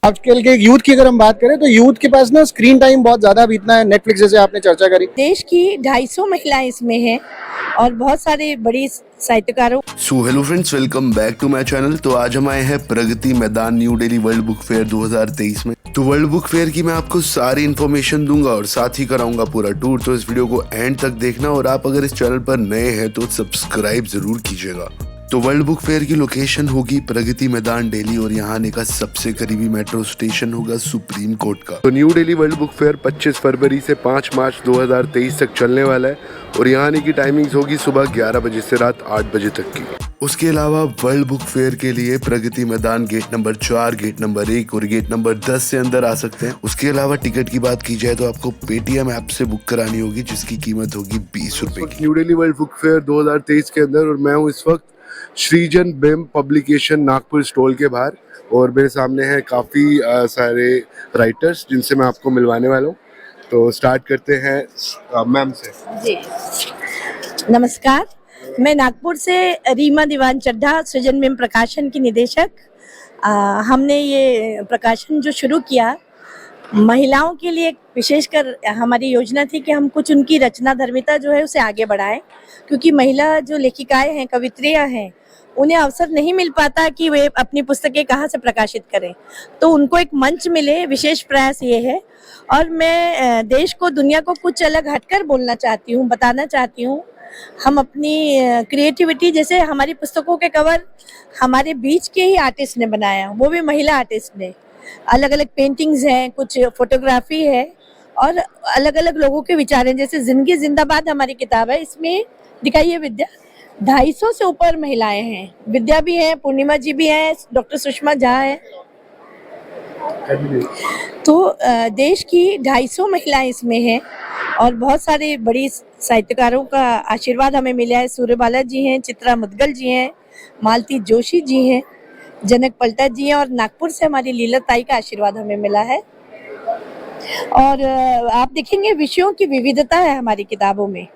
आजकल के यूथ की अगर हम बात करें तो यूथ के पास ना स्क्रीन टाइम बहुत ज्यादा बीतना है, नेटफ्लिक्स जैसे आपने चर्चा करी। देश की 250 महिलाएं इसमें हैं और बहुत सारे बड़ी साहित्यकारों। So hello friends, welcome back to my channel. तो आज हम आए हैं Pragati Maidan New Delhi world book fair 2023 में। तो वर्ल्ड बुक फेयर की मैं आपको सारी इन्फॉर्मेशन दूंगा और साथ ही कराऊंगा पूरा टूर। तो इस वीडियो को एंड तक देखना और आप अगर इस चैनल पर नए हैं तो सब्सक्राइब जरूर कीजिएगा। तो वर्ल्ड बुक फेयर की लोकेशन होगी प्रगति मैदान दिल्ली और यहाँ आने का सबसे करीबी मेट्रो स्टेशन होगा सुप्रीम कोर्ट का। तो new Delhi world book fair 25 फरवरी से 5 मार्च 2023 तक चलने वाला है और यहाँ आने की टाइमिंग्स होगी सुबह 11 बजे से रात 8 बजे तक की। उसके अलावा वर्ल्ड बुक फेयर के लिए Pragati Maidan gate number 4, gate number 1 और गेट नंबर 10 से अंदर आ सकते हैं। उसके अलावा टिकट की बात की जाए तो आपको पेटीएम ऐप से बुक करानी होगी जिसकी कीमत होगी 20 रुपए की। New Delhi world book fair 2023 के अंदर और मैं हूँ इस वक्त श्रीजन बिम पब्लिकेशन नागपुर स्टॉल के बाहर और मेरे सामने हैं काफ़ी सारे राइटर्स जिनसे मैं आपको मिलवाने वाला हूँ। तो स्टार्ट करते हैं मैम से। जी नमस्कार, मैं नागपुर से रीमा दीवान चड्ढा, सृजन बिम प्रकाशन की निदेशक। हमने ये प्रकाशन जो शुरू किया महिलाओं के लिए, विशेषकर हमारी योजना थी कि हम कुछ उनकी रचना धर्मिता जो है उसे आगे बढ़ाएं, क्योंकि महिला जो लेखिकाएं हैं, कवित्रियां हैं, उन्हें अवसर नहीं मिल पाता कि वे अपनी पुस्तकें कहाँ से प्रकाशित करें। तो उनको एक मंच मिले, विशेष प्रयास ये है। और मैं देश को, दुनिया को कुछ अलग हटकर बोलना चाहती हूँ, बताना चाहती हूँ। हम अपनी क्रिएटिविटी, जैसे हमारी पुस्तकों के कवर हमारे बीच के ही आर्टिस्ट ने बनाया, वो भी महिला आर्टिस्ट ने। अलग अलग पेंटिंग्स हैं, कुछ फोटोग्राफी है और अलग अलग लोगों के विचार हैं। जैसे जिंदगी जिंदाबाद हमारी किताब है, इसमें दिखाई है विद्या। 250 से ऊपर महिलाएं हैं, विद्या भी है, पूर्णिमा जी भी हैं, डॉक्टर सुषमा झा है। तो देश की 250 महिलाएं इसमें हैं और बहुत सारे बड़ी साहित्यकारों का आशीर्वाद हमें मिला है। सूर्यबाला जी हैं, चित्रा मुदगल जी हैं, मालती जोशी जी हैं, जनक पलटा जी हैं और नागपुर से हमारी लीला ताई का आशीर्वाद हमें मिला है। और आप देखेंगे विषयों की विविधता है हमारी किताबों में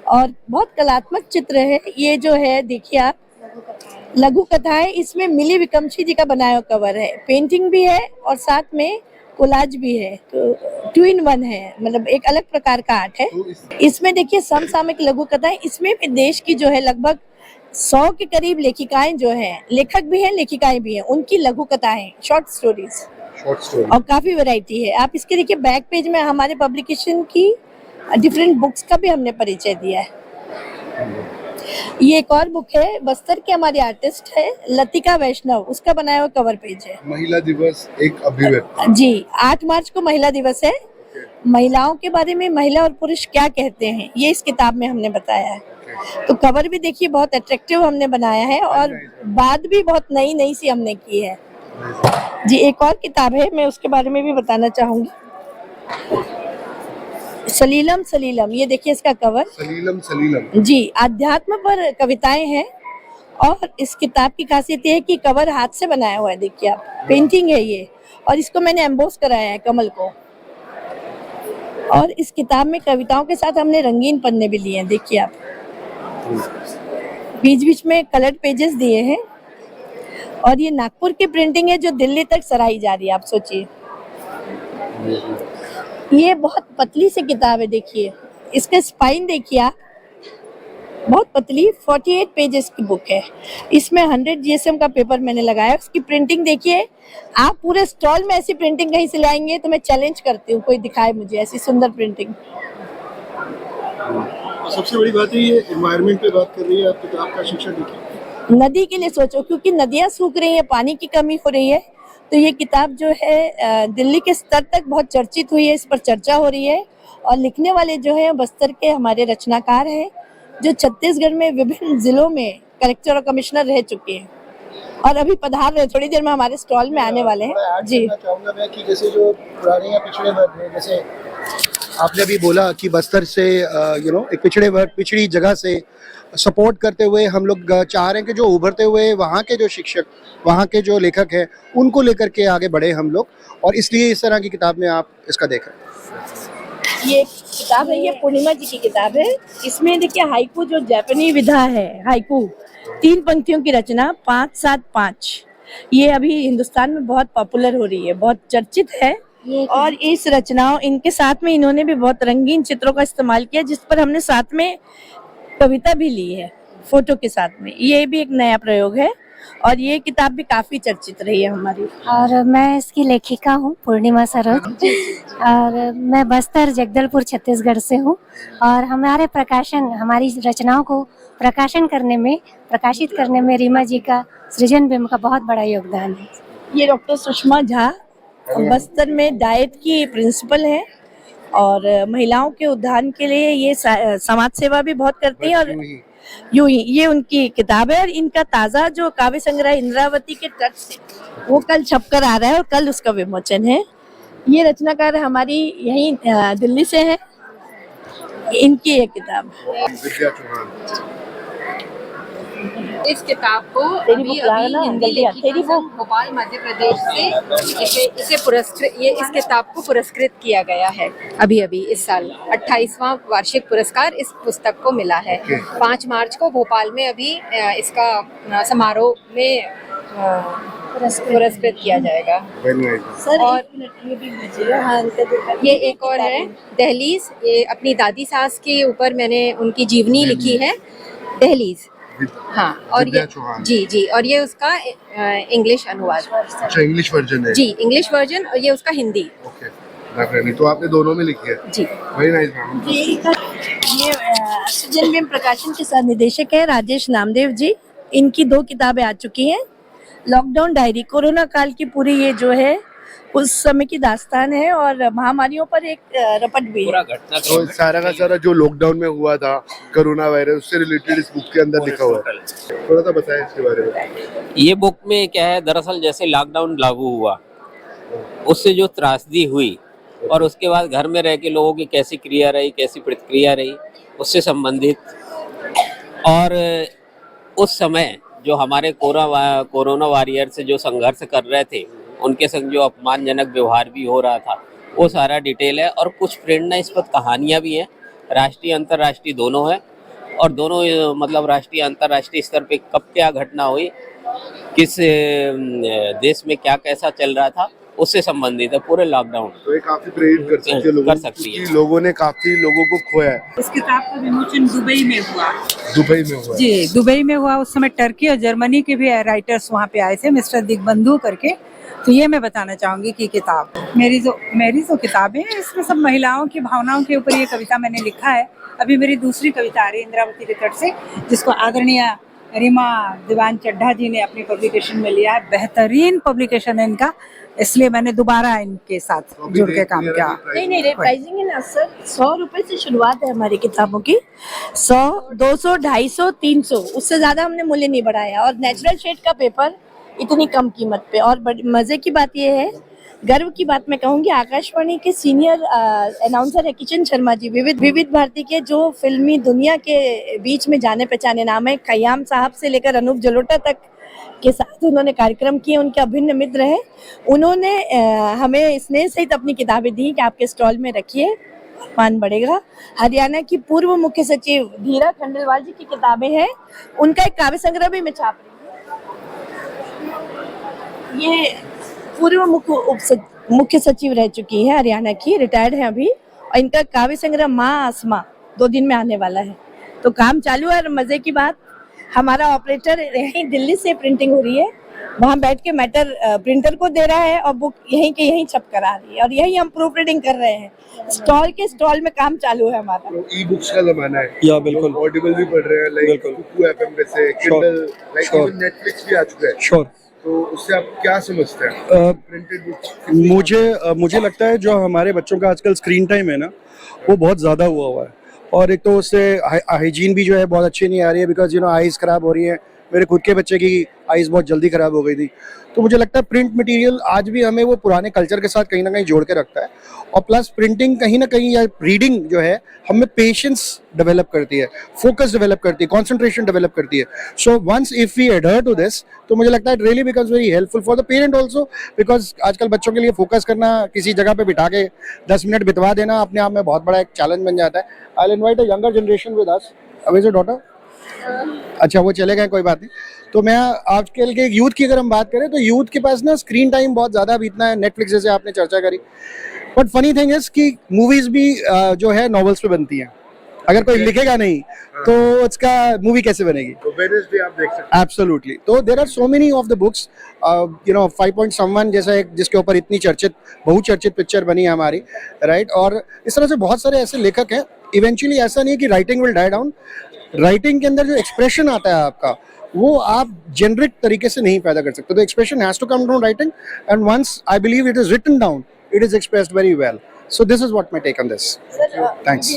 और बहुत कलात्मक चित्र है। ये जो है देखिए आप, लघु कथाएं, इसमें मिली विकमशी जी का बनाया हुआ कवर है, पेंटिंग भी है और साथ में कोलाज भी है। तो 2 in 1 है, मतलब एक अलग प्रकार का आर्ट है। इसमें देखिए समसामयिक लघु कथाएं, इसमें भी देश की जो है लगभग 100 के करीब लेखिकाएं जो हैं, लेखक भी हैं, लेखिकाएं भी हैं, उनकी लघु कथाएं, शॉर्ट स्टोरीज और काफी वैरायटी है। आप इसके देखिए बैक पेज में हमारे पब्लिकेशन की डिफरेंट बुक्स का भी हमने परिचय दिया है। ये एक और बुक है, बस्तर के हमारे आर्टिस्ट है लतिका वैष्णव, उसका बनाया हुआ कवर पेज है। महिला दिवस एक अभिव्यक्ति। जी, 8 मार्च को महिला दिवस है। महिलाओं के बारे में महिला और पुरुष क्या कहते हैं, ये इस किताब में हमने बताया है। तो कवर भी देखिए बहुत अट्रैक्टिव हमने बनाया है और बात भी बहुत नई नई सी हमने की है। जी, एक और किताब है, मैं उसके बारे में भी बताना चाहूंगी। सलीलम सलीलम, ये देखिए इसका कवर। सलीलम सलीलम जी, अध्यात्म पर कविताएं हैं और इस किताब की खासियत ये है कि कवर हाथ से बनाया हुआ है। देखिए आप, पेंटिंग है ये और इसको मैंने एम्बोस कराया है कमल को। और इस किताब में कविताओं के साथ हमने रंगीन पन्ने भी लिए हैं, देखिए आप, बीच बीच में कलर्ड पेजेस दिए हैं। और ये नागपुर की प्रिंटिंग है जो दिल्ली तक सराही जा रही है, आप सोचिए। ये बहुत पतली सी किताब है, देखिए इसका स्पाइन देखिए आप, बहुत पतली 48 पेजेस की बुक है। इसमें 100 GSM का पेपर मैंने लगाया। उसकी प्रिंटिंग देखिए आप, पूरे स्टॉल में ऐसी प्रिंटिंग कहीं से लाएंगे तो मैं चैलेंज करती हूँ, कोई दिखाए मुझे ऐसी सुंदर प्रिंटिंग। सबसे बड़ी बात है ये एनवायरनमेंट पे बात कर रही है आप किताब का शीर्षक देखिए। नदी के लिए सोचो, क्योंकि नदियाँ सूख रही है, पानी की कमी हो रही है। तो ये किताब जो है दिल्ली के स्तर तक बहुत चर्चित हुई है, इस पर चर्चा हो रही है। और लिखने वाले जो है बस्तर के हमारे रचनाकार हैं जो छत्तीसगढ़ में विभिन्न जिलों में कलेक्टर और कमिश्नर रह चुके हैं और अभी पधार रहे, थोड़ी देर में हमारे स्टॉल में आने वाले हैं। जी, चाहूंगा मैं कि जैसे जो पुराने या पिछड़े वर्ग हैं, जैसे आपने अभी बोला कि बस्तर से एक पिछड़े वर्ग, पिछड़ी जगह से सपोर्ट करते हुए हम लोग चाह रहे हैं कि जो उभरते हुए वहाँ के जो शिक्षक, वहाँ के जो लेखक हैं, उनको लेकर के आगे बढ़े हम लोग, और इसलिए इस तरह की किताब में आप इसका देखें। ये किताब है, ये पूर्णिमा जी की किताब है। इसमें देखिए हाइकू, जो जापानी विधा है हाइकू, 3 पंक्तियों की रचना, 5-7-5, ये अभी हिंदुस्तान में बहुत पॉपुलर हो रही है, बहुत चर्चित है। और इस रचनाओं इनके साथ में इन्होंने भी बहुत रंगीन चित्रों का इस्तेमाल किया, जिस पर हमने साथ में कविता भी ली है फोटो के साथ में। ये भी एक नया प्रयोग है और ये किताब भी काफी चर्चित रही है हमारी। और मैं इसकी लेखिका हूँ पूर्णिमा सरोज, और मैं बस्तर जगदलपुर छत्तीसगढ़ से हूँ। और हमारे हमारी रचनाओं को प्रकाशित करने में रीमा जी का, सृजन बिंब का बहुत बड़ा योगदान है। ये डॉक्टर सुषमा झा बस्तर में डाइट की प्रिंसिपल है और महिलाओं के उद्धार के लिए ये समाज सेवा भी बहुत करती है। और यूं ही ये उनकी किताब है और इनका ताजा जो काव्य संग्रह इंद्रावती के तट से वो कल छपकर आ रहा है और कल उसका विमोचन है। ये रचनाकार हमारी यहीं दिल्ली से है। इनकी एक किताब विद्या चौहान। इस किताब को तेरी अभी बुक लाया ना, हिंदी जल्दी आ, लेखिका तेरी बुक। संघ भोपाल मध्य प्रदेश से इस किताब को पुरस्कृत किया गया है। अभी इस साल 28वां वार्षिक पुरस्कार इस पुस्तक को मिला है। 5 मार्च को भोपाल में अभी इसका समारोह में पुरस्कृत किया जाएगा। सर और एक मिनट ये भी भेजिएगा। हाँ, ये एक और है दहलीज। ये अपनी दादी सास के ऊपर मैंने उनकी जीवनी लिखी है, दहलीज। हाँ, और ये जी और ये उसका इंग्लिश अनुवाद। अच्छा, इंग्लिश वर्जन है जी, इंग्लिश वर्जन, और ये उसका हिंदी। Okay, definitely. तो आपने दोनों में लिखी है? जी, वेरी नाइस मैम। ये सृजन बिंब प्रकाशन के साथ निदेशक है राजेश नामदेव जी। इनकी 2 किताबें आ चुकी हैं। लॉकडाउन डायरी कोरोना काल की पूरी ये जो है उस समय की दास्तान है और महामारियों पर एक रपट भी है। तो सारा का सारा जो लॉकडाउन में हुआ था कोरोना वायरस, उससे रिलेटेड इस बुक के अंदर लिखा हुआ है। थोड़ा सा बताएं इसके बारे में। ये बुक में क्या है, दरअसल जैसे लॉकडाउन लागू हुआ उससे जो त्रासदी हुई और उसके बाद घर में रह के लोगों की कैसी क्रिया रही, कैसी प्रतिक्रिया रही, उससे संबंधित। और उस समय जो हमारे कोरोना वॉरियर से जो संघर्ष कर रहे थे, उनके संग जो अपमानजनक व्यवहार भी हो रहा था, वो सारा डिटेल है। और कुछ प्रेरणास्पद कहानियाँ भी हैं, राष्ट्रीय अंतर्राष्ट्रीय दोनों है। और दोनों मतलब राष्ट्रीय अंतर्राष्ट्रीय स्तर पे कब क्या घटना हुई, किस देश में क्या कैसा चल रहा था, उससे संबंधित है पूरे लॉकडाउन। तो ये काफी प्रेरित कर सकती है लोगों कर सकती है। लोगों ने काफी लोगों को खोया है। इस किताब का विमोचन दुबई में हुआ। दुबई में हुआ? जी, दुबई में हुआ। उस समय टर्की और जर्मनी के भी राइटर्स वहाँ पे आए थे, मिस्टर दिग्बंधु करके। तो ये मैं बताना चाहूंगी कि किताब मेरी जो किताबें हैं, इसमें सब महिलाओं की भावनाओं के ऊपर ये कविता मैंने लिखा है। अभी मेरी दूसरी कविता आ रही है इंद्रावती के तट से, जिसको आदरणीय रीमा दीवान चड्ढा जी ने अपनी पब्लिकेशन में लिया है। बेहतरीन पब्लिकेशन है इनका, इसलिए मैंने दोबारा इनके साथ जुड़ के काम किया। नहीं प्राइसिंग है ना सर, 100 रुपए से शुरुआत है हमारी किताबों की। 100, 200, 250, 300, उससे ज्यादा हमने मूल्य नहीं बढ़ाया। और नेचुरल शेड का पेपर इतनी कम कीमत पे। और मजे की बात यह है, गर्व की बात मैं कहूंगी, आकाशवाणी के सीनियर अनाउंसर है किचन शर्मा जी, विविध भारती के, जो फिल्मी दुनिया के बीच में जाने पहचाने नाम है। कयाम साहब से लेकर अनूप जलोटा तक के साथ उन्होंने कार्यक्रम किए, उनके अभिन्न मित्र हैं। उन्होंने हमें स्नेह सहित अपनी किताबें दी कि आपके स्टॉल में रखिए, मान बढ़ेगा। हरियाणा की पूर्व मुख्य सचिव धीरा खंडेलवाल जी की किताबें हैं, उनका एक काव्य संग्रह भी मैं छाप रही हूँ। ये पूर्व मुख्य सचिव रह चुकी है हरियाणा की, रिटायर्ड है अभी, और इनका काव्य संग्रह माँ आसमां 2 दिन में आने वाला है। तो काम चालू है। और मजे की बात, हमारा ऑपरेटर यहीं दिल्ली से प्रिंटिंग हो रही है, वहाँ बैठ के मैटर प्रिंटर को दे रहा है और बुक यहीं के यहीं छप कर आ रही है, और यहीं हम प्रूफ रीडिंग कर रहे हैं। स्टॉल में काम चालू है हमारा। तो ई बुक्स का जमाना है, या बिल्कुल ऑडिबल भी पढ़ रहे हैं, लाइक कुकू एफएम पे से, किंडल, लाइक इवन नेटफ्लिक्स भी आ चुका है। श्योर। तो उससे आप क्या समझते हैं? प्रिंटेड बुक्स मुझे लगता है जो हमारे बच्चों का आजकल स्क्रीन टाइम है ना, वो बहुत ज़्यादा हुआ है। और एक तो उससे हाइजीन भी जो है बहुत अच्छी नहीं आ रही है, बिकॉज आइज़ खराब हो रही है। मेरे खुद के बच्चे की आइज़ बहुत जल्दी खराब हो गई थी। तो मुझे लगता है प्रिंट मटेरियल आज भी हमें वो पुराने कल्चर के साथ कहीं ना कहीं जोड़ के रखता है। और प्लस प्रिंटिंग कहीं ना कहीं या रीडिंग जो है हमें पेशेंस डेवलप करती है, फोकस डेवलप करती है, कंसंट्रेशन डेवलप करती है। So once if we adhere to this, तो मुझे लगता है it really becomes very helpful for the parent also, because आजकल बच्चों के लिए फोकस करना, किसी जगह पे बिठा के 10 मिनट बितवा देना अपने आप में बहुत बड़ा एक चैलेंज बन जाता है। I will invite a younger generation with us. How is your daughter? अच्छा वो चले गए, कोई बात नहीं। तो मैं आजकल के यूथ की अगर हम बात करें तो यूथ के पास ना स्क्रीन टाइम बहुत ज़्यादा बीतना है, नेटफ्लिक्स जैसे आपने चर्चा करी। बट फनी थिंग इज कि मूवीज भी जो है नॉवेल्स पे बनती हैं। अगर कोई लिखेगा नहीं तो उसका मूवी कैसे बनेगी? तो वेडनेसडे आप देख सकते एब्सोल्युटली। तो there are so many of the books, you know 5.1 जैसा एक जिसके ऊपर इतनी बहुचर्चित पिक्चर बनी है हमारी, राइट। और इस तरह से बहुत सारे ऐसे लेखक हैं। इवेंचुअली ऐसा नहीं है कि writing will die down. Writing के अंदर जो एक्सप्रेशन आता है आपका, वो आप जेनरिक तरीके से नहीं पैदा कर सकते। तो expression has to come from writing, and once I believe it is written down, it is expressed very well. So this is what my take on this. Thanks.